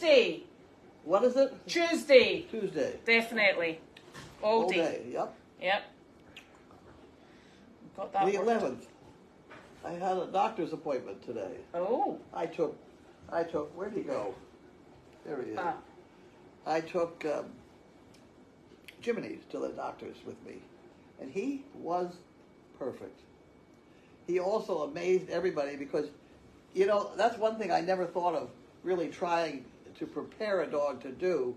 Tuesday. What is it? Tuesday. Tuesday. Definitely. All day. Yep. Yep. Got that The worked. 11th. I had a doctor's appointment today. Oh. I took, where'd he go? There he is. Ah. I took Jiminy to the doctor's with me, and he was perfect. He also amazed everybody because, you know, that's one thing I never thought of really trying to prepare a dog to do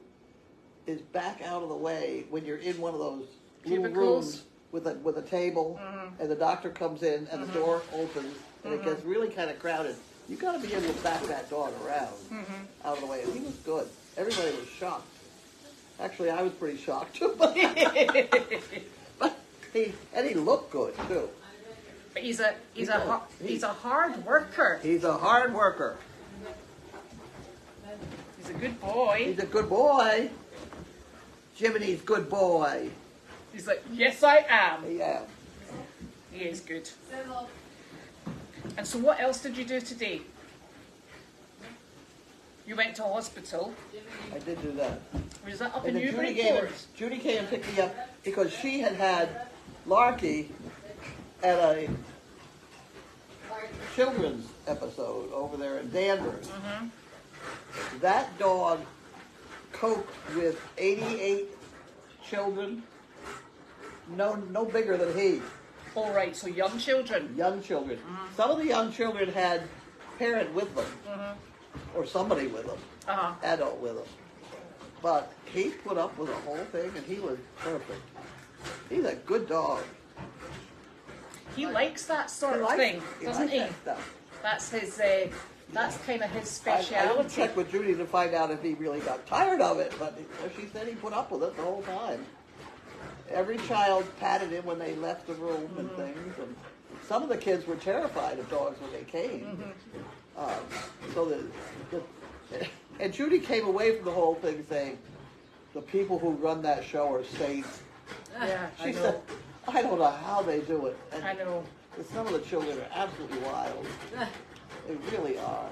is back out of the way when you're in one of those little rooms with a table, and the doctor comes in and the door opens and it gets really kind of crowded. You got to be able to back that dog around out of the way. And he was good. Everybody was shocked. Actually, I was pretty shocked too. But he looked good too. But he's a hard worker. He's a hard worker. He's a good boy. He's a good boy. Jiminy's good boy. He's like, yes, I am. Yeah. He is good. Sizzle. And so what else did you do today? You went to hospital. I did do that. Was that up And in then Newburyport? Judy came and picked me up because she had Larkey at a children's episode over there in Danvers. That dog coped with 88 children, no bigger than he. All right, so young children. Young children. Some of the young children had parent with them, or somebody with them, adult with them. But he put up with the whole thing, and he was perfect. He's a good dog. He likes that sort of thing, doesn't he? That stuff. That's his. That's kind of his I speciality. didn't check with Judy to find out if he really got tired of it, but she said he put up with it the whole time. Every child patted him when they left the room and things, and some of the kids were terrified of dogs when they came. And Judy came away from the whole thing saying, "The people who run that show are saints." Yeah, She said, "I don't know how they do it." And I know. some of the children are absolutely wild. They really are.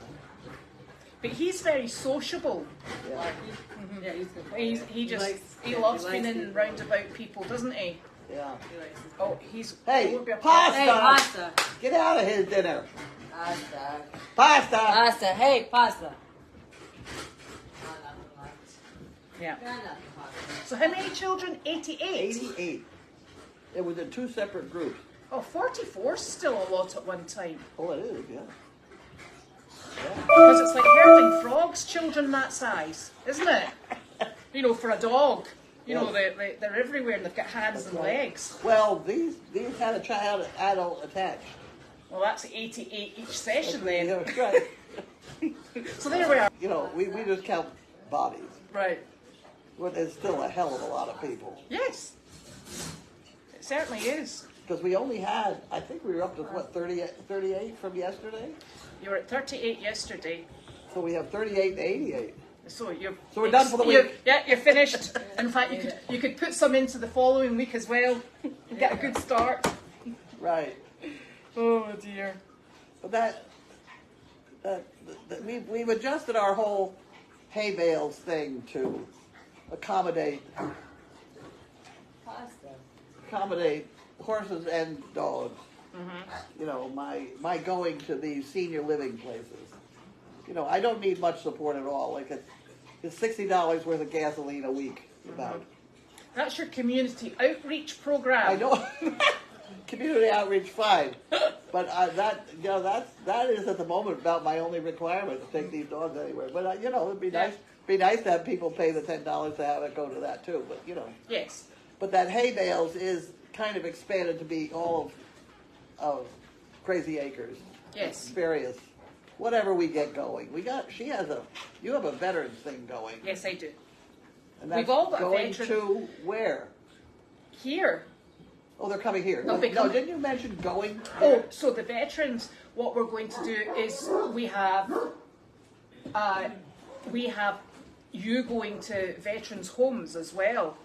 But he's very sociable. Yeah. Yeah, he's good. He loves being in and round about people, doesn't he? Yeah. Oh, he's. Hey, it would be a pasta! Hey, pasta. Get out of his dinner. Pasta. Pasta! Pasta. Hey, pasta. Yeah. So how many children? 88? 88. It was in two separate groups. Oh, 44 is still a lot at one time. Oh, it is, yeah. Because it's like herding frogs, children that size, isn't it? You know, for a dog. You know, they're everywhere and they've got hands and legs. Well, these had a child adult attached. Well, that's 88 each session then. Yeah, that's right. So there we are. You know, we just count bodies. Right. But there's still a hell of a lot of people. Yes. It certainly is. Because we only had, I think we were up to, what, 38 from yesterday? You were at 38 yesterday. So we have 38 and 88. So we're done for the week. Yeah, you're finished. In fact, you could put some into the following week as well. Get a good start. Right. Oh dear. But we've adjusted our whole hay bales thing to accommodate horses and dogs. You know, my going to these senior living places. You know, I don't need much support at all. Like it's $60 worth of gasoline a week. About. That's your community outreach program. I know. Community outreach, fine. But that is at the moment about my only requirement to take these dogs anywhere. But you know, it'd be nice. Be nice to have people pay the $10 to have it go to that too. But you know. Yes. But that hay bales is kind of expanded to be all of Crazy Acres. Yes. Various, whatever we get going. You have a veterans thing going. Yes, I do. And that's We've all got going veterans. to where? Here. Oh, they're coming here. No, No, didn't you mention going? Oh, so the veterans, what we're going to do is we have you going to veterans' homes as well.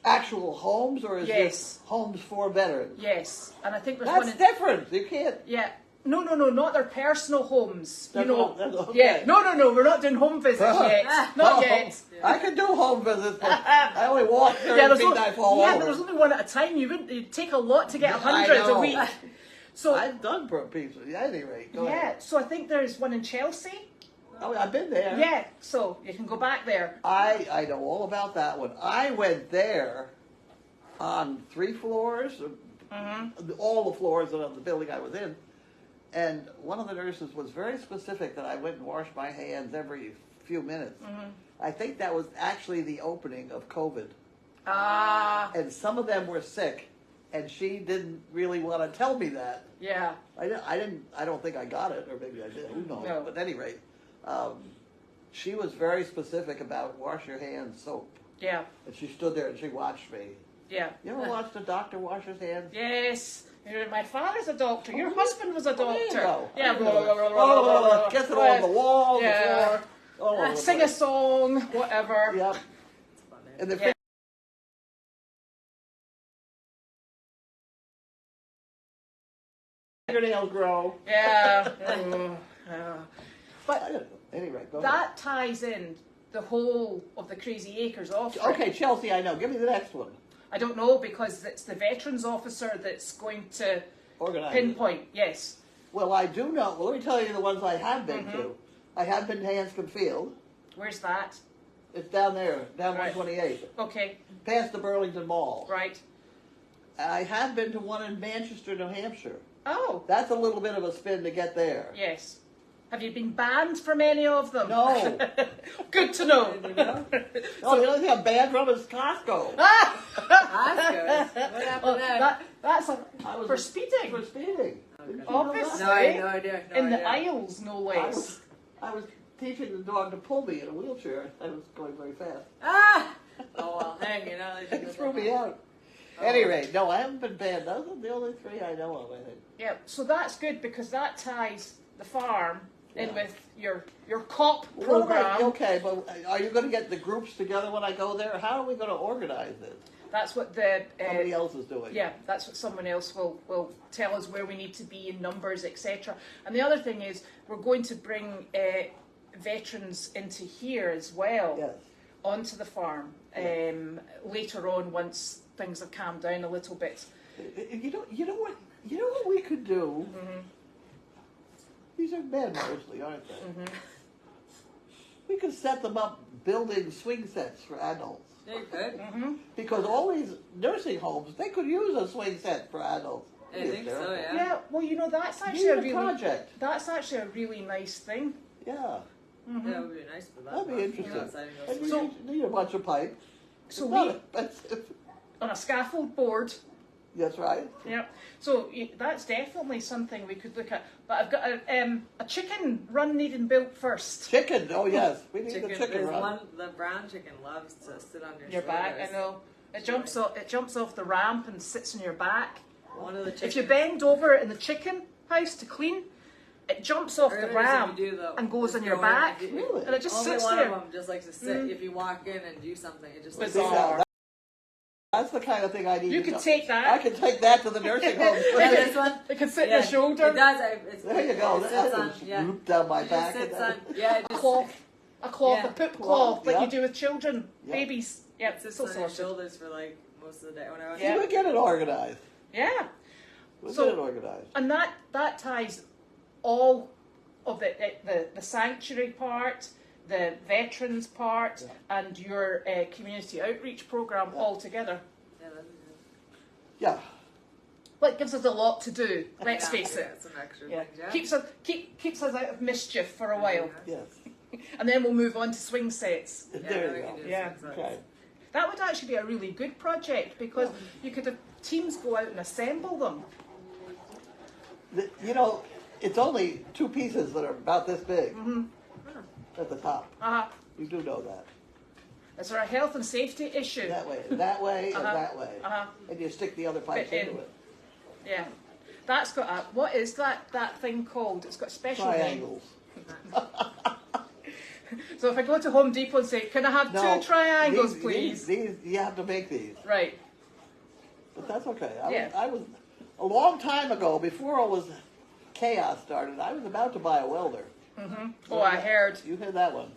Actual homes, or is Yes. this homes for veterans? Yes, and I think there's one That's in, different. You can't. yeah, No, not their personal homes. That's you know, what- that's okay. yeah. No, we're not doing home visits yet. Not yet. I can do home visits, but I only walk 30 Yeah, feet and I fall but over. there's only one at a time. You'd take a lot to get I 100 a know. week. So I've done puppies at any rate. Go yeah, ahead. so I think there's one in Chelsea. Oh, I've been there. Yeah, so you can go back there. I know all about that one. I went there on 3 floors, all the floors of the building I was in, and one of the nurses was very specific that I went and washed my hands every few minutes. I think that was actually the opening of COVID. And some of them were sick, and she didn't really want to tell me that. Yeah. I don't think I got it, or maybe I did. Who knows? No. But at any rate, she was very specific about wash your hands, soap. Yeah. And she stood there and she watched me. Yeah. You ever watched a doctor wash his hands? Yes. My father's a doctor. Your Oh, husband was a there you doctor. go. Yeah. Gets it on the wall, the Yeah. floor. All over the Sing a place. song, whatever. Yep. It's funny. And the Yeah. fingernails grow. Yeah. Oh, yeah. But I don't know. Anyway, go that ties in the whole of the Crazy Acres offering. ahead. Okay, Chelsea, I know. Give me the next one. I don't know because it's the veterans officer that's going to Organize. pinpoint. Yes. Well, I do know. Well, let me tell you the ones I have been to. I have been to Hanscom Field. Where's that? It's down there, down Right. 128, Okay. past the Burlington Mall. Right. I have been to one in Manchester, New Hampshire. Oh. That's a little bit of a spin to get there. Yes. Have you been banned from any of them? No. Good to know. Oh, the only thing I'm banned from is Costco. That's good. What happened there? That's I was for speeding. For speeding. Didn't you know that? Obviously. No, I had no idea. No In the idea. aisles, no I less. was teaching the dog to pull me in a wheelchair. I was going very fast. Ah! Oh, well, hey, you know. They It threw me out. Anyway, no, I haven't been banned. Those are the only 3 I know of, I think. Yeah, so that's good because that ties the farm in Yeah. with your COP Well, program. right, okay, but are you going to get the groups together when I go there? How are we going to organize this? That's what the Somebody else is doing. yeah, that's what someone else will tell us where we need to be in numbers, etc. And the other thing is we're going to bring veterans into here as well, Yes. onto the farm later on once things have calmed down a little bit. You know what we could do? These are men mostly, aren't they? We could set them up building swing sets for adults. Yeah, you could. Because all these nursing homes, they could use a swing set for adults. I think so, yeah. Yeah, well, you know that's actually Need a a really project. that's actually a really nice thing. Yeah, Yeah, it would be nice for that. that'd be but, interesting. You know, outside and go And swinging. you need a bunch of pipe. So It's not we expensive. on a scaffold board. That's right. Yeah, so that's definitely something we could look at. But I've got a chicken run needing built first. Chicken. Oh yes, we need Chicken, the chicken there's run. one, the brown chicken loves to sit on your Your back, I shoulders. know. It jumps off the ramp and sits on your back. One of the chickens. If you bend over in the chicken house to clean, it jumps off the ramp and goes on your back, Really? and it just only sits one there. of them just likes to sit. If you walk in and do something, it just like Bizarre. That's the kind of thing I need. You to could know. take that. I could take that to the nursing home. Yeah, this one. It can sit Yeah, in the shoulder. It does. It's, There you go. It That sits on. just Yeah. looped down my It back. just and sits that- on. Yeah. It A just cloth, Yeah. a poop cloth, like Yeah. you do with children, Yeah. babies. Yeah, It sits so on your sorted. shoulders for like most of the day. When I was Yeah. We'll get it organized. Yeah, We'll So- get it organized. and that ties all of the sanctuary part, the veterans part, and your community outreach program all together. Yeah, that'd be Yeah. Well, it gives us a lot to do. Let's good. face Yeah, it. some extra Yeah, things. Yeah. keeps us out of mischief for a while, Yes. and then we'll move on to swing sets. Yeah, There we you can go. do Yeah. some Okay. That would actually be a really good project because you could have teams go out and assemble them. You know, it's only 2 pieces that are about this big at the top. You do know that. Is there a health and safety issue? That way, and that way, and that way. Uh-huh. And you stick the other pipes Bit in. into it. Yeah. That's got a, what is that thing called? It's got a special name. Triangles. So if I go to Home Depot and say, can I have No, 2 triangles, these- please? These, you have to make these. Right. But that's okay. Yeah. I was a long time ago, before all this chaos started. I was about to buy a welder. Oh, I heard. You heard that one.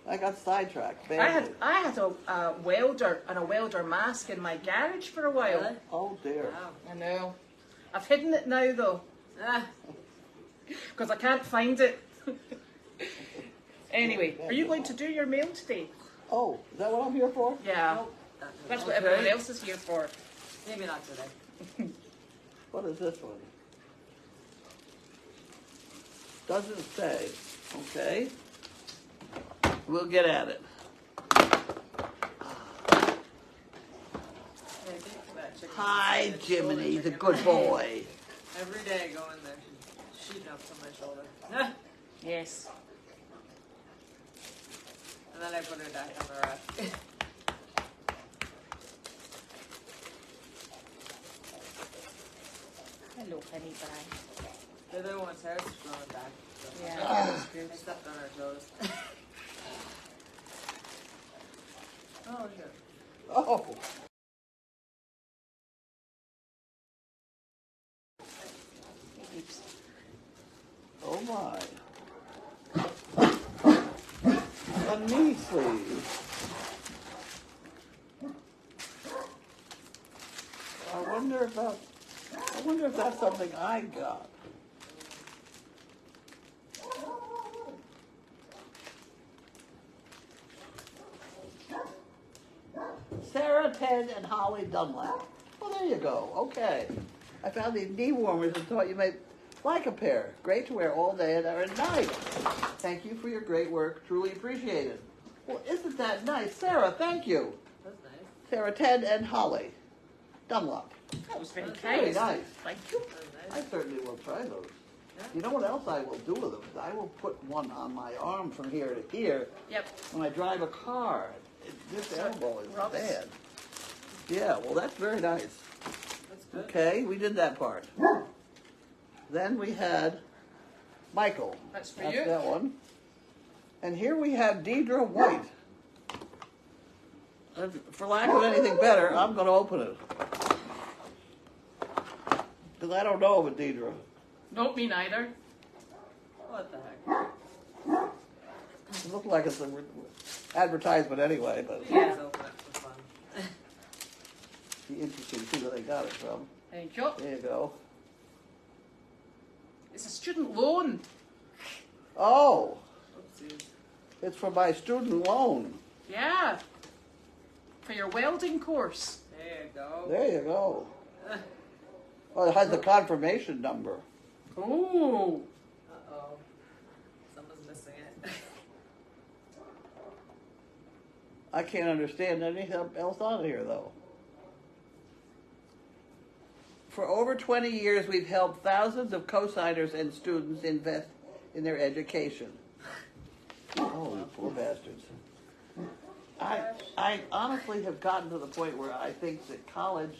I got sidetracked. I had a welder and a welder mask in my garage for a while. Really? Oh dear. Wow. I know. I've hidden it now though, Ah, because I can't find it. Anyway, are you going to do your mail today? Oh, is that what I'm here for? Yeah, nope. that's what Okay. everyone else is here for. Maybe not today. What is this one? Doesn't say. Okay. We'll get at it. Yeah, thanks for that chicken. Hi, It's the shoulder Jiminy, the chicken. good boy. Every day I go in there, she's shooting up to my shoulder. Yes. And then I put her back on the rack. Hello, honey pie. The other one's hair's growing back. So Yeah, that's I good. stepped on her toes. Oh, shit. Oh. Oops. Oh my. A knee sleeve. I wonder if that's something I got. Sarah, Ted, and Holly Dunlap. Well, there you go. Okay. I found these knee warmers and thought you might like a pair. Great to wear all day and at night. Thank you for your great work. Truly appreciated. Well, isn't that nice? Sarah, thank you. That's nice. Sarah, Ted, and Holly Dunlop. That was very Very kind. nice. Thank you. That's I nice. certainly will try those. Yeah. You know what else I will do with them? I will put one on my arm from here to here Yep. when I drive a car. This elbow is Rub it. bad. Yeah, well, that's very nice. That's good. Okay, we did that part. Then we had Michael. That's for That's you. that one. And here we have Deidre White. And for lack of anything better, I'm going to open it. Because I don't know of a Deidre. Nope, me neither. What the heck? It looked like it's an advertisement anyway, but You guys open it for fun. it'd be interesting to see where they got it from. Thank you. There you go. It's a student loan. Oh, Oopsies. it's for my student loan. Yeah. For your welding course. There you go. There you go. Oh, it has the confirmation number. Oh. Uh-oh. Someone's missing it. I can't understand anything else on here, though. For over 20 years, we've helped thousands of co-signers and students invest in their education. Oh, you poor bastards. I honestly have gotten to the point where I think that colleges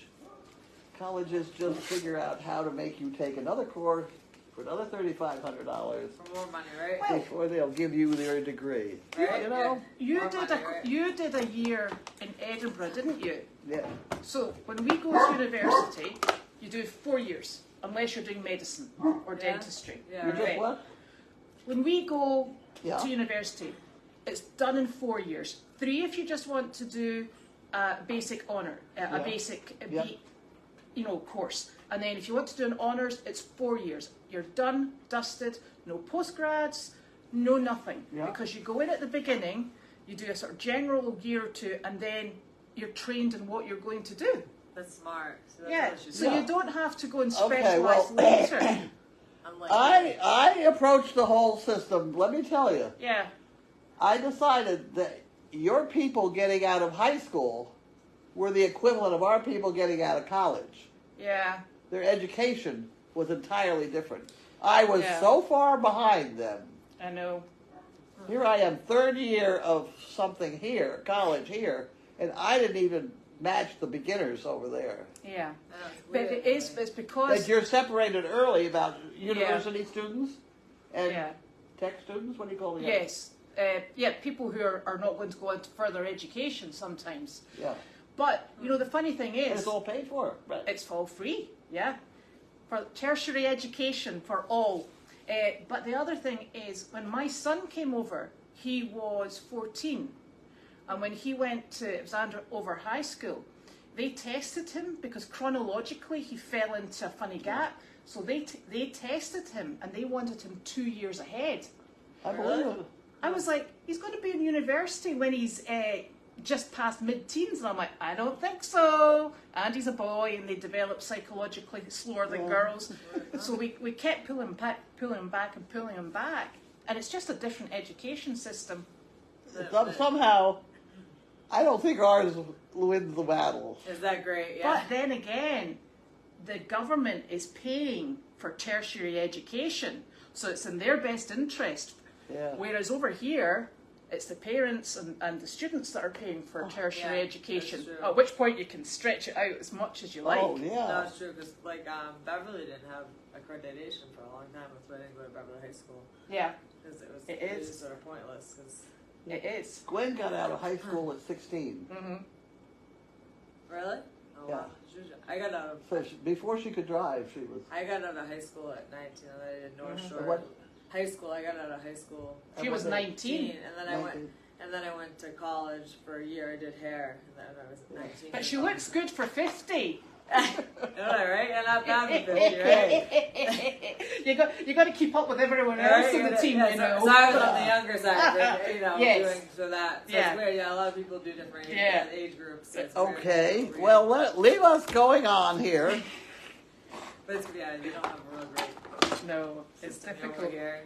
just figure out how to make you take another course for another $3,500 For more money, right? before they'll give you their degree. Right? You know? You More did money, a right? you did a year in Edinburgh, didn't you? Yeah. So when we go to university, you do 4 years, unless you're doing medicine or Yeah. dentistry. Yeah, You right. just what? When we go Yeah. to university, it's done in 4 years. 3 if you just want to do a basic honour, Yeah. a basic Yeah. course. And then if you want to do an honours, it's 4 years. You're done, dusted, no postgrads, no nothing. Yeah. Because you go in at the beginning, you do a sort of general year or two, and then you're trained in what you're going to do. That's smart. So that's Yeah, what she so said. you don't have to go and Okay, specialise well, later. Unlike I approached the whole system, let me tell you. Yeah, I decided that your people getting out of high school were the equivalent of our people getting out of college. yeah, Their education was entirely different. I was Yeah. so far behind them. I know. Here I am, third year of something here, college here, and I didn't even match the beginners over there. Yeah. Oh, it's But weird, it is, really. it's because... That you're separated early about university students and Yeah. tech students. What do you call them? Yes. Yeah, people who are not going to go into further education sometimes. Yeah. But, you know, the funny thing And is, it's all paid for. Right. it's all free, yeah. for tertiary education for all. But the other thing is, when my son came over, he was 14. And when he went to, it was over high school, they tested him because chronologically he fell into a funny gap. So they tested him and they wanted him 2 years ahead. I believe it. I was like, he's going to be in university when he's just past mid-teens. And I'm like, I don't think so. And he's a boy and they develop psychologically slower than girls. So we kept pulling him back. And it's just a different education system. Somehow, I don't think ours wins the battle. Is that great? Yeah. But then again, the government is paying for tertiary education. So it's in their best interest. Yeah. Whereas over here, it's the parents and the students that are paying for tertiary education. At which point you can stretch it out as much as you like. Oh, yeah. That's true, because like Beverly didn't have accreditation for a long time with when I go to Beverly High School. Yeah. Because It it is. was sort of pointless. Cause It is. Gwen got out of high school at 16. Mm-hmm. Really? Oh, Yeah. wow. I got out of So before she could drive, she was. I got out of high school at 19, and then I did North Shore. What? High school. I got out of high school. She was 19. And then I went to college for a year. I did hair, and then I was 19. But she looks good for 50. Right? And I'm down with 50, right? you got to keep up with everyone else in the team, you know. So I was on the younger side, but, Yes. doing so that. So Yeah. it's weird. Yeah, a lot of people do different age groups. So it's Okay, weird. well, leave us going on here. But it's, yeah, you don't have a real great No, it's system over difficult. here.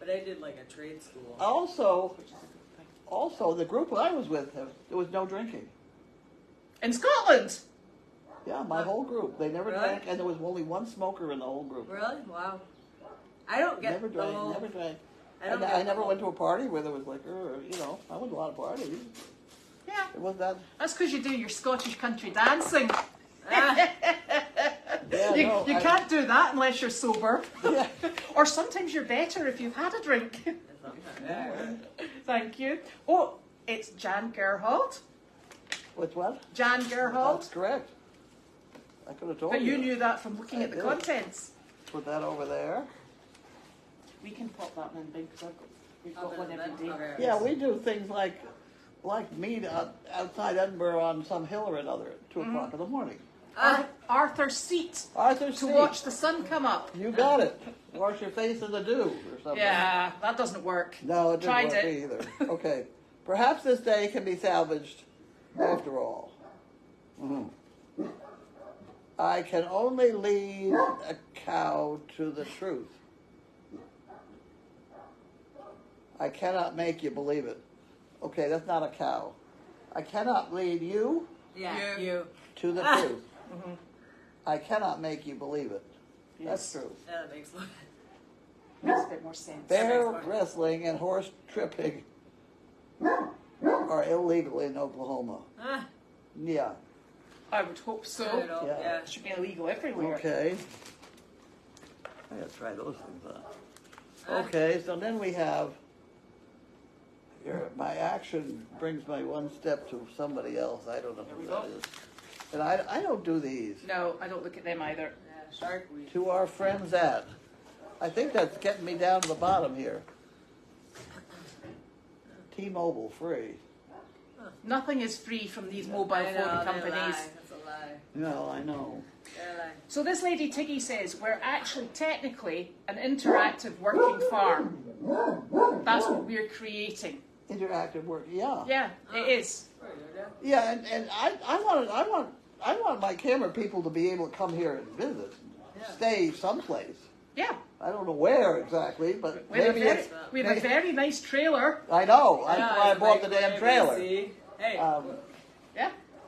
But I did like a trade school. Also, the group I was with, there was no drinking. In Scotland? Yeah, my whole group. They never Really? drank, and there was only one smoker in the whole group. Really? Wow. I don't get Never the drank, whole... never drank. I I never went to a party where there was liquor, or, I went to a lot of parties. Yeah. It was that. That's because you do your Scottish country dancing. Yeah, you can't do that unless you're sober. Yeah. Or sometimes you're better if you've had a drink. Thank you. Oh, it's Jan Gerhold. What's what? Jan Gerhold. That's correct. I could have told But you. you knew that from looking I at the did. contents. Put that over there. We can pop that in big because we've Oh, got one every day. okay. Yeah, we do things like meet outside Edinburgh on some hill or another at 2 o'clock in the morning. Arthur's Seat Arthur's to Seat. watch the sun come up. You got it. Wash your face in the dew or something. Yeah, that doesn't work. No, it didn't Tried work it. either. Okay. Perhaps this day can be salvaged after all. I can only lead a cow to the truth. I cannot make you believe it. Okay, that's not a cow. I cannot lead you Yeah, you. to the truth. I cannot make you believe it. That's true. Yeah, that makes Makes a bit more sense. Bear makes more- wrestling and horse tripping are illegal in Oklahoma. Yeah. I would hope so. Yeah. Yeah. It should be illegal everywhere. Okay. I gotta try those things out. Okay, so then we have my action brings my one step to somebody else. I don't know who that is. And I don't do these. No, I don't look at them either. Yeah, shark weed. To our friends at. I think that's getting me down to the bottom here. T-Mobile free. Nothing is free from these mobile I know, phone they companies. lie. That's a lie. No, I know. They're lying. So this lady Tiggy says we're actually technically an interactive working farm. That's what we're creating. Interactive work. Yeah. Yeah, it is. Very good, Yeah, and I want my camera people to be able to come here and visit, Yeah. stay someplace. Yeah. I don't know where exactly, but We have, maybe a very, it's. we have a very nice trailer. I know. Yeah, That's why I it's bought the microwave damn trailer. AC. Hey, Yeah.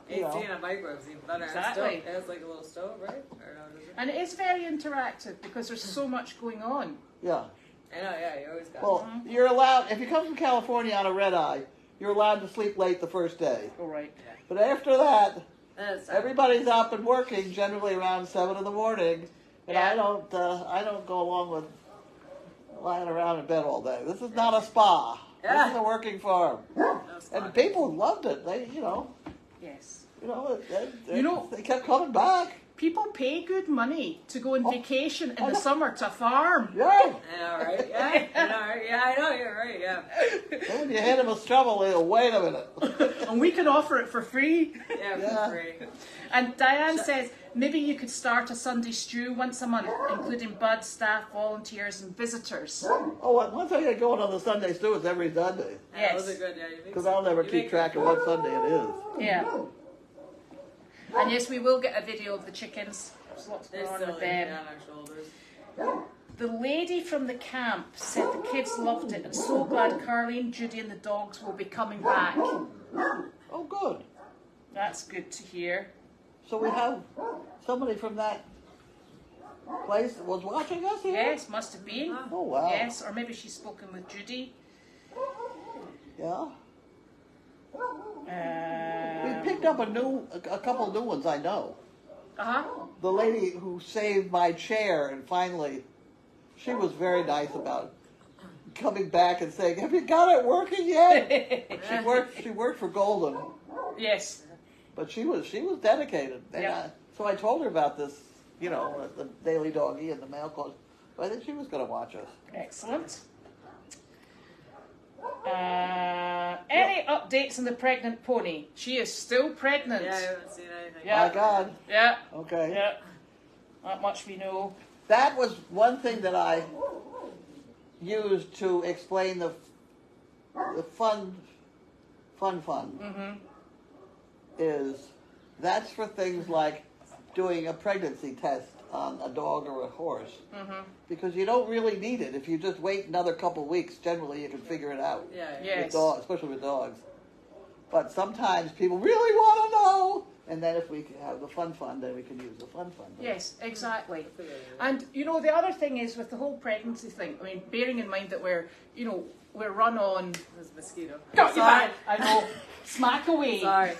you know. AC and a microwave's even better. Exactly. It has like a little stove, right? Or no, does it? And it is very interactive because there's so much going on. Yeah. I know, yeah, you always got Well, you're allowed, if you come from California on a red eye, you're allowed to sleep late the first day. All right. But after that, That's everybody's up and working generally around 7 in the morning. And Yeah. I don't go along with lying around in bed all day. This is not a spa. Yeah. This is a working farm. no And spot. people loved it. They, Yes. they You know- they kept coming back. people pay good money to go on vacation in the summer to farm. Yeah. I know, right? Yeah, I know, right? Yeah, I know, you're right, yeah. And when you hand them a shovel, they'll wait a minute. And we can offer it for free. Yeah, Yeah. for free. And Diane says, maybe you could start a Sunday stew once a month, including buds, staff, volunteers, and visitors. Oh, one thing I go on the Sunday stew is every Sunday. Yeah, Yes. those are good, yeah. You make Because some- I'll never you keep make track of what Sunday it is. Yeah. And yes, we will get a video of the chickens. There's lots They're going on still with laying them. on our shoulders. The lady from the camp said the kids loved it and so glad Carlene, Judy and the dogs will be coming back. Oh, good. That's good to hear. So we have somebody from that place that was watching us here? Yes, must have been. Oh, wow. Yes, or maybe she's spoken with Judy. Yeah. We Uh picked up a couple new ones, I know. huh. The lady who saved my chair, and finally, she was very nice about coming back and saying, "Have you got it working yet?" She worked for Golden, Yes. but she was dedicated. And Yeah. so I told her about this, you know, the Daily Doggy and the mail calls. But I think she was going to watch us. Excellent. Any updates on the pregnant pony? She is still pregnant. Yeah, I haven't seen anything. Yeah. My God. Yeah. Okay. Yeah. Not much we know. That was one thing that I used to explain the fun. Mm-hmm. Is that's for things like doing a pregnancy test on a dog or a horse, Mm-hmm. because you don't really need it. If you just wait another couple weeks, generally you can figure it out. Yeah, Yeah. With dogs, especially with dogs. But sometimes people really want to know, and then if we can have the fun, then we can use the fun. Yes, exactly. That's a good idea. And you know, the other thing is with the whole pregnancy thing. I mean, bearing in mind that we're run on. There's a mosquito. Got you Sorry. back. I know. Smack away. Sorry.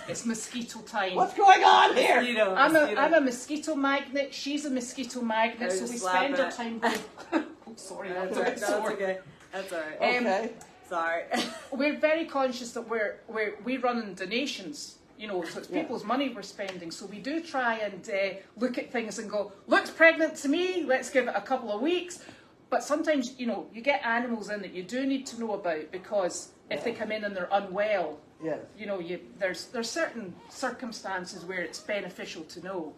It's mosquito time. What's going on here? Mosquito. I'm a mosquito magnet. She's a mosquito magnet. I was So we just spend our slapping time going. Oh, sorry, That's that's all a right. bit No, sore. it's okay. That's all right. Okay. Sorry. We're very conscious that we run on donations. You know, so it's Yeah. people's money we're spending. So we do try and look at things and go, looks pregnant to me. Let's give it a couple of weeks. But sometimes, you know, you get animals in that you do need to know about, because if they come in and they're unwell, Yes. you know, there's certain circumstances where it's beneficial to know.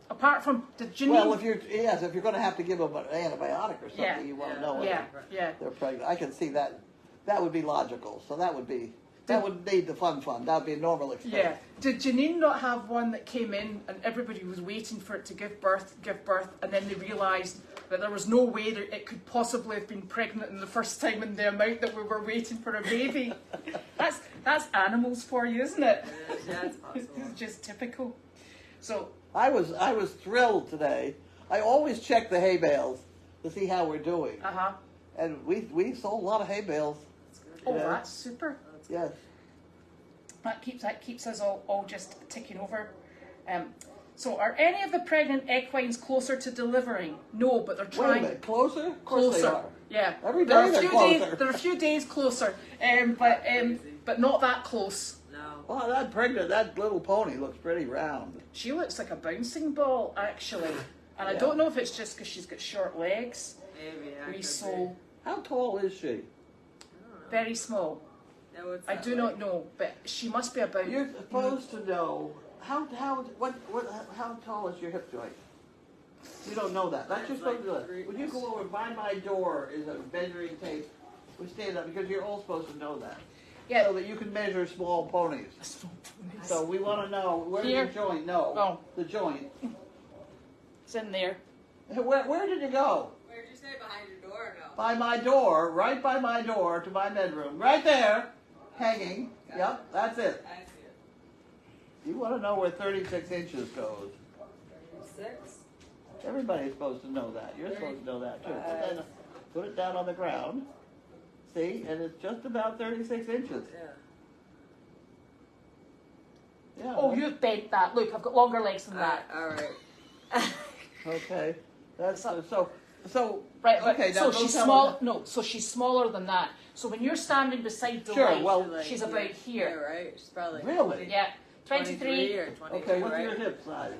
Apart from the Janine. Well, if you're going to have to give them an antibiotic or something, Yeah. you want to Yeah. know yeah, if yeah. they're pregnant. I can see that. That would be logical. So that would need the fun. That would be a normal expense. Yeah. Did Janine not have one that came in and everybody was waiting for it to give birth, and then they realised that there was no way that it could possibly have been pregnant in the first time in the amount that we were waiting for a baby? That's animals for you, isn't it? Yeah, it's possible. It's just typical. So, I was thrilled today. I always check the hay bales to see how we're doing, and we sold a lot of hay bales. That's good. oh, Yeah. that's super. Yes. That keeps us all just ticking over. So, are any of the pregnant equines closer to delivering? No, but they're Wait a trying. minute. Closer? Of course they Closer, are. yeah. Every There are day a they're few closer. days. There are a few days closer, but not that close. No. Well, that little pony looks pretty round. She looks like a bouncing ball, actually, and I Yeah. don't know if it's just because she's got short legs. Maybe. Yeah, Wee could soul, How tall is she? be. I don't know. very small. Yeah, what's I that do like? not know, but she must be about. You're supposed to know how tall is your hip joint? You don't know that. That's It's you're supposed like to three- know. When you go over by my door is a measuring tape. We stand up because you're all supposed to know that. Yeah. So that you can measure small ponies. So we want to know where's Here. your joint? No. Oh. The joint. It's in there. Where did you go? Where'd you say behind your door? No. By my door, right by my door to my bedroom. Right there, hanging. Yep, that's it. I see it. You want to know where 36 inches goes. 36. Everybody's supposed to know that. You're supposed to know that too. Put it down on the ground. See, and it's just about 36 inches. Yeah. Yeah. Oh, you've bent that. Look, I've got longer legs than that. All right. Okay. That's so. Right. Okay. So Now she's go tell small. them- No. So she's smaller than that. So when you're standing beside the Sure, light, well- she's about Yeah, here. right. She's probably. Really? Yeah. 23. or 22, Okay, what's right? your hip size?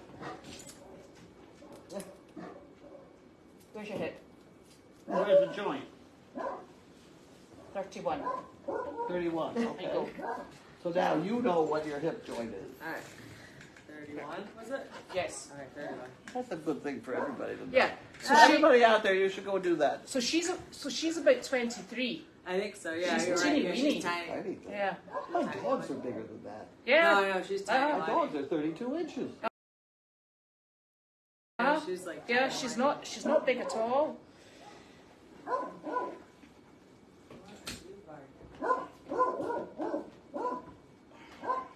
Where's your hip? Where's the joint? 31. 31. There you Okay. go. So now you know what your hip joint is. All right. 31 was it? Yes. All right, 31. That's a good thing for everybody to know. Yeah. So Everybody out there, you should go do that. so she's about 23. I think so. Yeah, She's you're right. teeny Yeah, weeny. she's tiny. Anything. Yeah. My dogs are bigger than that. Yeah. No, she's tiny. Uh-huh. My dogs are 32 inches. Yeah, she's like. Yeah, tiny. she's not big at all.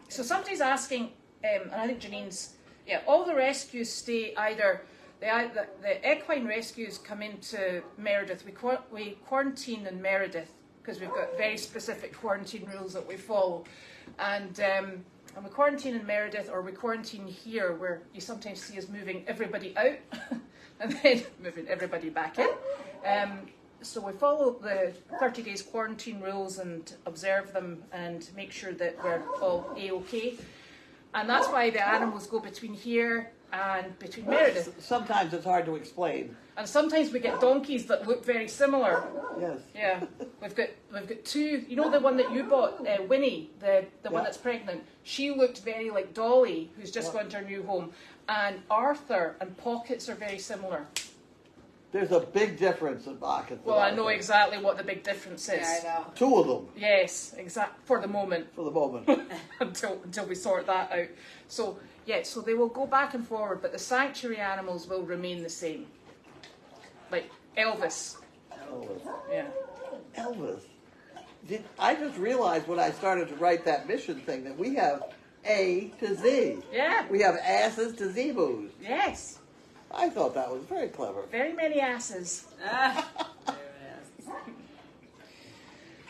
So somebody's asking, and I think Janine's, all the rescues stay either, the equine rescues come into Meredith. We quarantine in Meredith because we've got very specific quarantine rules that we follow. And we quarantine in Meredith, or we quarantine here, where you sometimes see us moving everybody out and then moving everybody back in. So we follow the 30 days quarantine rules and observe them and make sure that we're all A-OK. And that's why the animals go between here and between Meredith. Sometimes it's hard to explain. And sometimes we get donkeys that look very similar. Yes. Yeah, we've got two. You know the one that you bought, Winnie, the one that's pregnant. She looked very like Dolly, who's just gone to her new home. And Arthur and Pockets are very similar. There's a big difference in Pockets. Well, I know exactly what the big difference is. Yeah, I know. Two of them Yes, exact for the moment. for the moment. until we sort that out. So so they will go back and forward, but the sanctuary animals will remain the same. Like Elvis. Elvis. Yeah. Elvis. I just realized when I started to write that mission thing that we have A to Z. Yeah. We have asses to zebus. Yes. I thought that was very clever. Very many asses. Ah. There it is.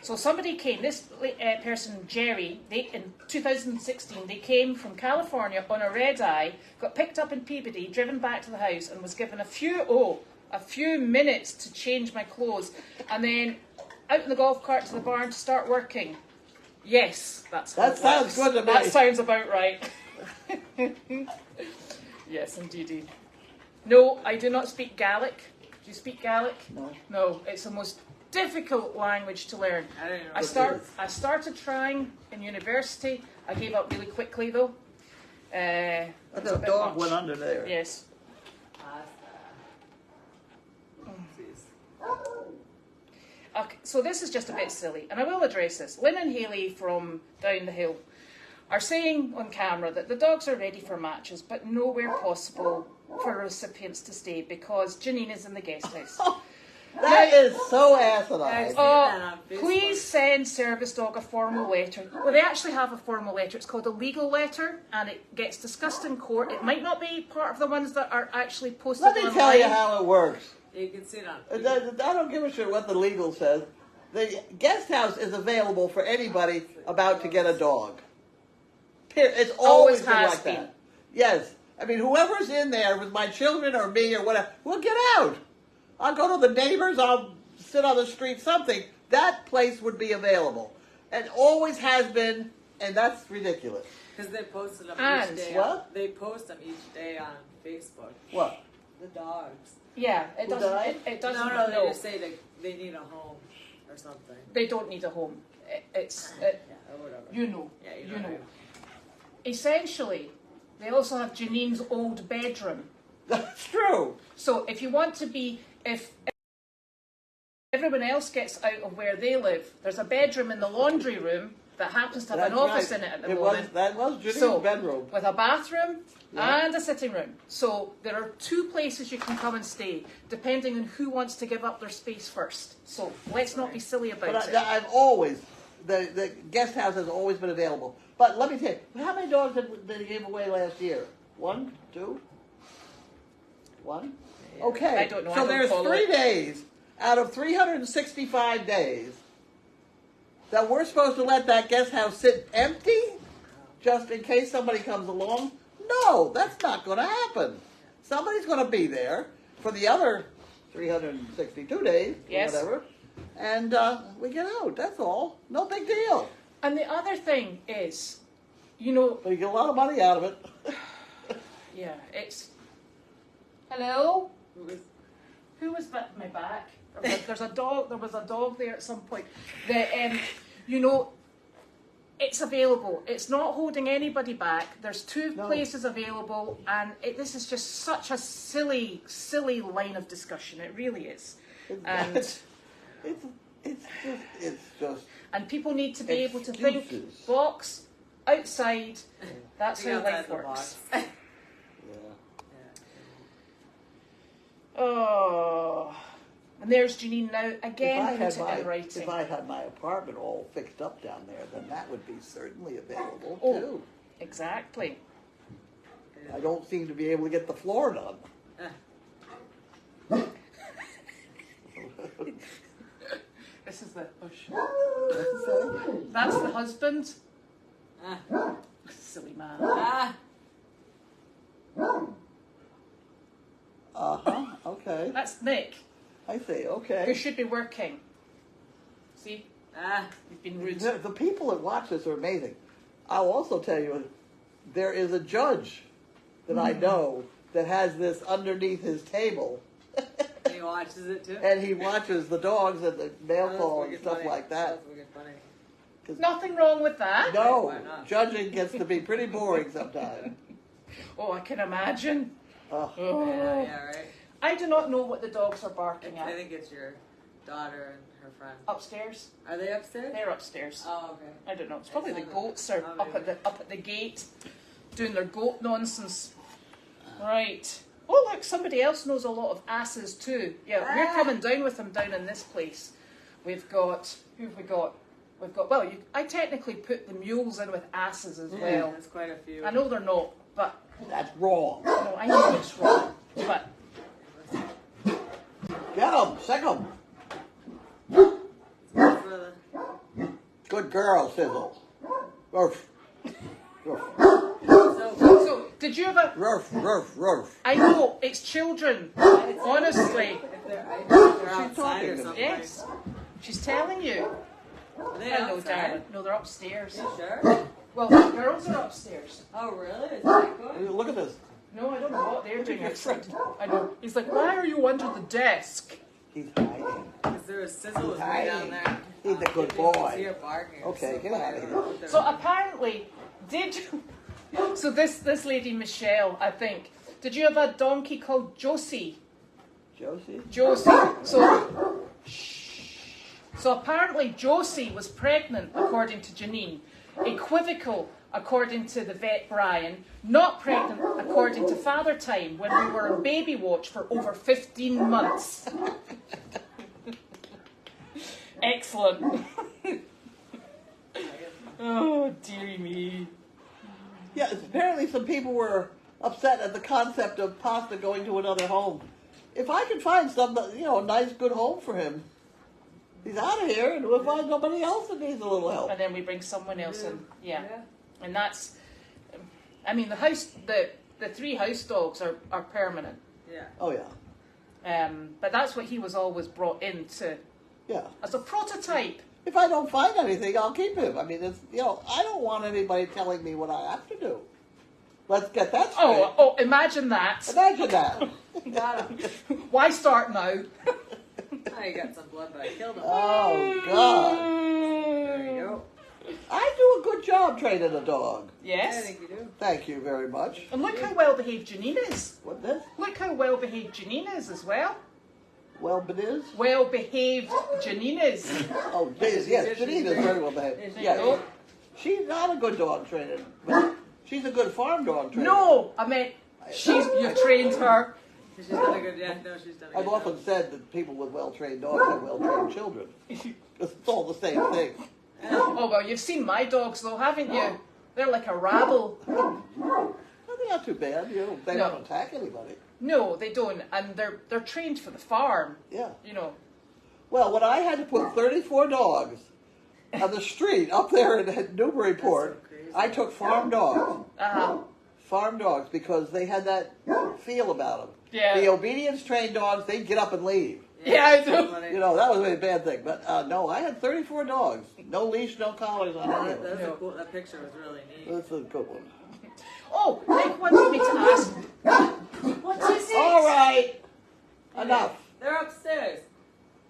So somebody came, this person, Jerry, in 2016, they came from California on a red eye, got picked up in Peabody, driven back to the house, and was given a few minutes to change my clothes, and then out in the golf cart to the barn to start working. Yes, that's how That it sounds works. good to me. That sounds about right. Yes, indeedy. No, I do not speak Gaelic. Do you speak Gaelic? No. No, it's the most difficult language to learn. I don't know. I started trying in university. I gave up really quickly though. The It's a bit dog much. went under there. Yes. Okay, so this is just a bit silly, and I will address this. Lynn and Haley from down the hill are saying on camera that the dogs are ready for matches, but nowhere possible for recipients to stay because Janine is in the guest house. That is so asinine. on Facebook. Please send Service Dog a formal letter. Well, they actually have a formal letter. It's called a legal letter, and it gets discussed in court. It might not be part of the ones that are actually posted Let me online. tell you how it works. You can see it on. I don't give a shit what the legal says. The guest house is available for anybody about to get a dog. It's always been has like been. that. Yes. I mean, whoever's in there with my children or me or whatever, will get out. I'll go to the neighbors, I'll sit on the street, something. That place would be available. And always has been, and that's ridiculous. Because they posted them And each day. what? They post them each day on Facebook. What? The dogs. Yeah, it Who doesn't. died? It doesn't. No, they just say they need a home or something. They don't need a home. Yeah, or whatever. You know. Yeah, You know. right. Essentially, they also have Janine's old bedroom. That's true. So if you want to be, if everyone else gets out of where they live, there's a bedroom in the laundry room that happens to have an That's office right. in it at the It moment. that was Janine's So, bedroom. with a bathroom Yeah. and a sitting room. So there are two places you can come and stay, depending on who wants to give up their space first. So let's not be silly about But it. I've always, the guest house has always been available. But let me tell you, how many dogs did they give away last year? 1, 2? 1? Okay. I don't know, I So don't there's follow 3 it. days out of 365 days that we're supposed to let that guest house sit empty just in case somebody comes along. No, that's not going to happen. Somebody's going to be there for the other 362 days, Yes. or whatever, and we get out. That's all. No big deal. And the other thing is, you know, But you get a lot of money out of it. yeah, it's. Hello? Who was Who was at my back? There's a dog. There was a dog there at some point. That you know, it's available. It's not holding anybody back. There's two No. places available, and this is just such a silly, silly line of discussion. It really is. And It's just. and people need to be able to think Excuses. box outside. That's Think how outside life the works. box. Yeah. Oh, and there's Janine now again. Put it in writing. If I had my apartment all fixed up down there, then that would be certainly available Oh. too. Exactly. I don't seem to be able to get the floor done. This is the push. So, That's the husband. Ah. Silly man. Ah. okay. That's Nick, I see, who okay. should be working. See, Ah. you've been rude. The people that watch this are amazing. I'll also tell you, there is a judge that I know that has this underneath his table. He watches it too. And he watches the dogs and the mail Oh, call that's and wicked stuff funny. like that. That's wicked funny. Nothing wrong with that. No, Why not? judging gets to be pretty boring sometimes. Oh, I can imagine. Oh, Oh. Yeah, right. I do not know what the dogs are barking I at. think it's your daughter and her friend. Upstairs. Are they upstairs? They're upstairs. Oh, okay. I don't know. It's probably the It's goats are oh, maybe. up at the gate, doing their goat nonsense. Right. Oh look, somebody else knows a lot of asses too. Yeah, we're coming down with them down in this place. We've got who have we got? We've got I technically put the mules in with asses as well. There's quite a few. I know they're not, but that's wrong. no, I know it's wrong. But Get him, sick him. For the- Good girl, Sizzle. Roof. Roof. so did you ever? Roof, roof, roof. I know it's children. Honestly, If they're outside talking or to me. something. yes. She's telling you. Are they Hello, outside? darling. No, they're upstairs. You sure? Well, the girls are upstairs. Oh, really? Is that good? Look at this. No, I don't know what they're doing outside. I know. He's like, why are you under the desk? He's hiding. Is there a sizzle was way down there? He's a good You boy. can see her barking. Okay, So get out of funny. here. They're- So apparently, did you? So this lady Michelle, I think, did you have a donkey called Josie? Josie? Josie. So apparently Josie was pregnant, according to Janine. Equivocal, according to the vet Brian. Not pregnant, according to Father Time, when we were on baby watch for over 15 months. Excellent. Oh, dearie me. Yeah, apparently some people were upset at the concept of Pasta going to another home. If I could find some, a nice, good home for him, he's out of here, and we'll find somebody else that needs a little help. And then we bring someone else in. Yeah. Yeah. And that's, I mean, the three house dogs are permanent. Yeah. Oh, yeah. But that's what he was always brought in to, Yeah. as a prototype. If I don't find anything, I'll keep him. I mean, I don't want anybody telling me what I have to do. Let's get that straight. Oh, imagine that. Imagine that. Got him. Why start now? Oh, you got some blood, but I killed him. Oh, God. There you go. I do a good job training a dog. I Yes. think you do. Thank you very much. And look how well behaved Janine is. What this? Look how well behaved Janine is as well. Well, but is? Well behaved Janine is. Oh, yes, Janine is very well behaved. Is she? Yeah, No. she's not a good dog trainer, but she's a good farm dog trainer. No, I meant you've trained her. She's done a good. Yeah, no, she's done a good. I've often said that people with well-trained dogs have well-trained children. It's all the same thing. Oh, well, you've seen my dogs though, haven't you? They're like a rabble. No, they're not too bad. They No. don't attack anybody. No, they don't, and they're trained for the farm. Yeah. You know. Well, when I had to put 34 dogs on the street up there in Newburyport, That's so crazy. I took farm dogs. Farm Because they had that feel about them. Yeah. The obedience trained dogs, they'd get up and leave. Yeah, I do. Funny. You know, that was a bad thing. But no, I had 34 dogs. No leash, no collars on any of them. That's a cool, that picture was really neat. That's a good one. Oh, Nick wanted me to ask. What is it? All right. Enough. They're upstairs.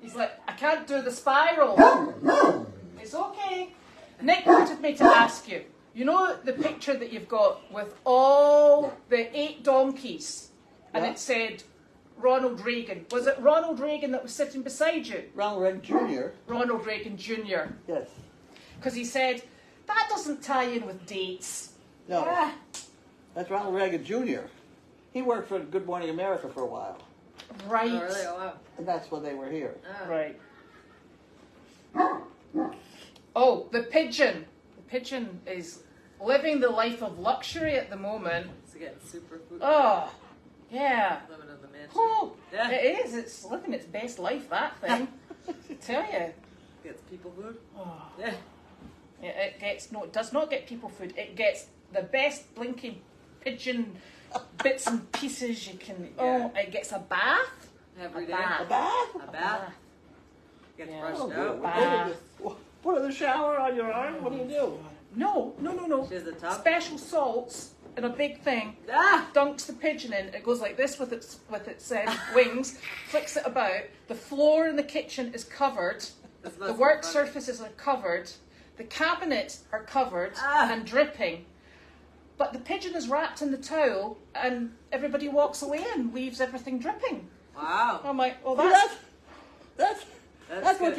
He's like, I can't do the spiral. It's okay. Nick wanted me to ask you. You know the picture that you've got with all the 8 donkeys, and Yeah. it said Ronald Reagan. Was it Ronald Reagan that was sitting beside you? Ronald Reagan Jr. Ronald Reagan Jr. Yes. Because he said, that doesn't tie in with dates. No. Ah, That's Ronald Reagan Jr. He worked for Good Morning America for a while. right. Oh, really? Oh, wow. And that's when they were here. Ah. Right. Oh, the pigeon. The pigeon is living the life of luxury at the moment. It's getting super food. Oh, yeah. Living in the mansion. Oh, Yeah. it is. It's living its best life, that thing. Tell you. Gets people food. Oh, Yeah. yeah, it gets no. It does not get people food. It gets the best blinking pigeon bits and pieces you can. Yeah. Oh, it gets a bath. Every A day. bath. A bath? A bath. Gets Yeah. brushed Oh, out. good. Put in the shower on your arm? What do you do? No. She has a tub. Special salts in a big thing. Ah! Dunks the pigeon in. It goes like this with its wings. Flicks it about. The floor in the kitchen is covered. This The must work be funny. surfaces are covered. The cabinets are covered Ah. and dripping. But the pigeon is wrapped in the towel, and everybody walks away and leaves everything dripping. Wow. I'm like, well, See, that's what good.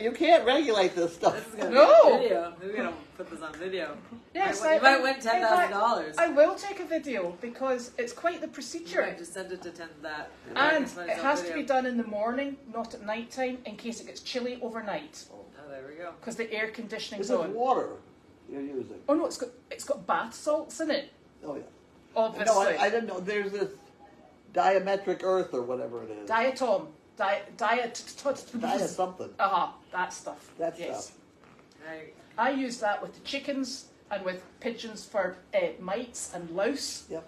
you can't regulate this stuff. This is gonna No. be a video. We're gonna put this on video. yes, you might win in $10,000. fact, I will take a video because it's quite the You procedure. might just send it to that. And it has to be done in the morning, not at night time, in case it gets chilly overnight, Oh, there we go. because the air conditioning's This is on. water you're using. Oh no, it's got bath salts in it, Oh, yeah. obviously. No, I didn't know. There's this diametric earth or whatever it is. Diatom, diet something. that stuff. That yes. stuff. Right. I use that with the chickens and with pigeons for mites and louse. Yep.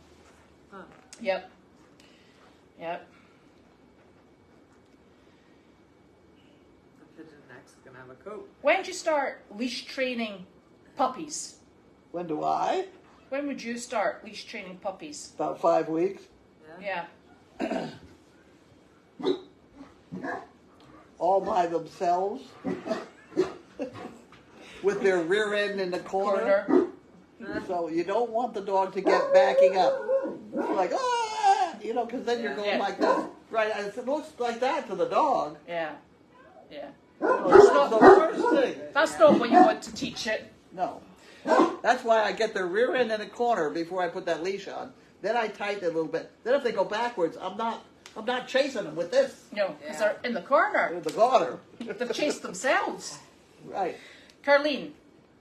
Huh. Yep. Yep. The pigeon next is gonna have a coat. When did you start leash training puppies? When do I? When would you start leash training puppies? About 5 weeks. Yeah. Yeah. All by themselves. With their rear end in the corner. So you don't want the dog to get backing up. Like, ah! You know, because then you're going Yeah. like this. Right, and it looks like that to the dog. Yeah. Yeah. That's the worst thing. That's not what you want to teach it. No. That's why I get their rear end in the corner before I put that leash on. Then I tighten it a little bit. Then if they go backwards, I'm not chasing them with this. No, because Yeah. they're in the corner. With the garter. They've chased themselves. Right. Carlene,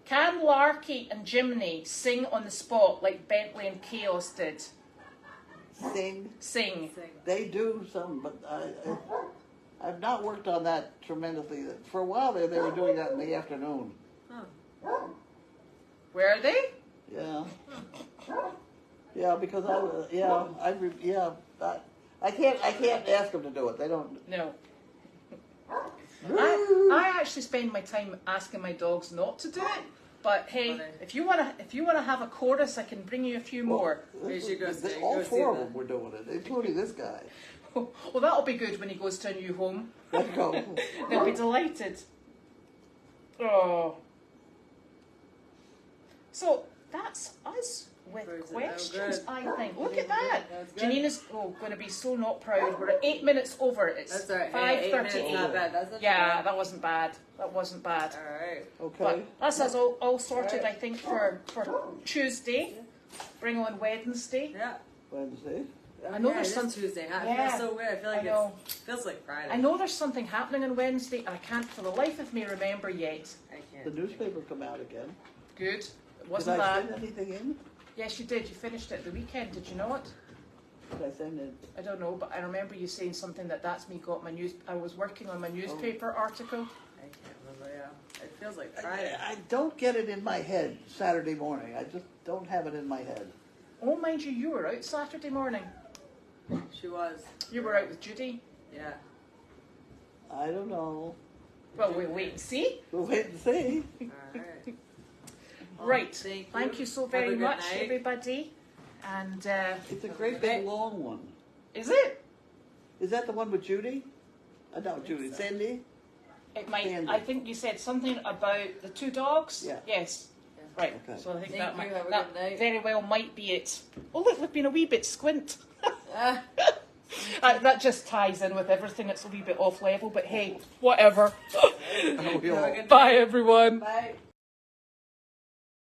can Larkey and Jiminy sing on the spot like Bentley and Chaos did? Sing. Sing. They do some, but I've not worked on that tremendously. For a while there, they were doing that in the afternoon. Huh. Where are they? Yeah. Yeah, because I can't ask them to do it. They don't. No. I actually spend my time asking my dogs not to do it. But hey, if you wanna have a chorus, I can bring you a few more. You should go see- All go see four of that. them were doing it, including this guy. Well, that'll be good when he goes to a new home. Let's go. They'll be delighted. Oh. So that's us with Very good. questions, Oh, good. I think. Look at that. That's good. Janine is going to be so not proud. We're at 8 minutes over. It's That's all right. Hey, 8 minutes, 5:38. not bad. That's not Yeah, bad. that wasn't bad. That wasn't bad. All right. Okay. But that's us all sorted, Right. I think, for Tuesday. Bring on Wednesday. Yeah. Wednesday. I know Yeah, there's it is some. Tuesday. Huh? Yeah. It feels so weird. I feel like I know. it feels like Friday. I know there's something happening on Wednesday, and I can't for the life of me remember yet. I The can't. newspaper come out again. Good. It Did wasn't I bad. send anything in? Yes, you did. You finished it the weekend, did you not? Did I send it? I don't know, but I remember you saying something that's me got my news. I was working on my newspaper article. I can't remember. Yeah. It feels like Friday. I don't get it in my head Saturday morning. I just don't have it in my head. Oh, mind you, you were out Saturday morning. She was. You were out with Judy. Yeah. I don't know. Well, we'll wait and see. We'll wait and see. All right. Right. Thank you so Have a very good much, night. everybody. And It's a great big long one. is it? Is that the one with Judy? No, Judy. so. Sandy? It might. Sandy. I think you said something about the two dogs. Yeah. Yes. Yeah. Right. Okay. So I think Thank that you. might. Have a That good night. very well might be it. Oh look, we've been a wee bit squint. Ah. That just ties in with everything. It's a wee bit off level, but hey, whatever. We all- Have a good Bye, everyone. Bye.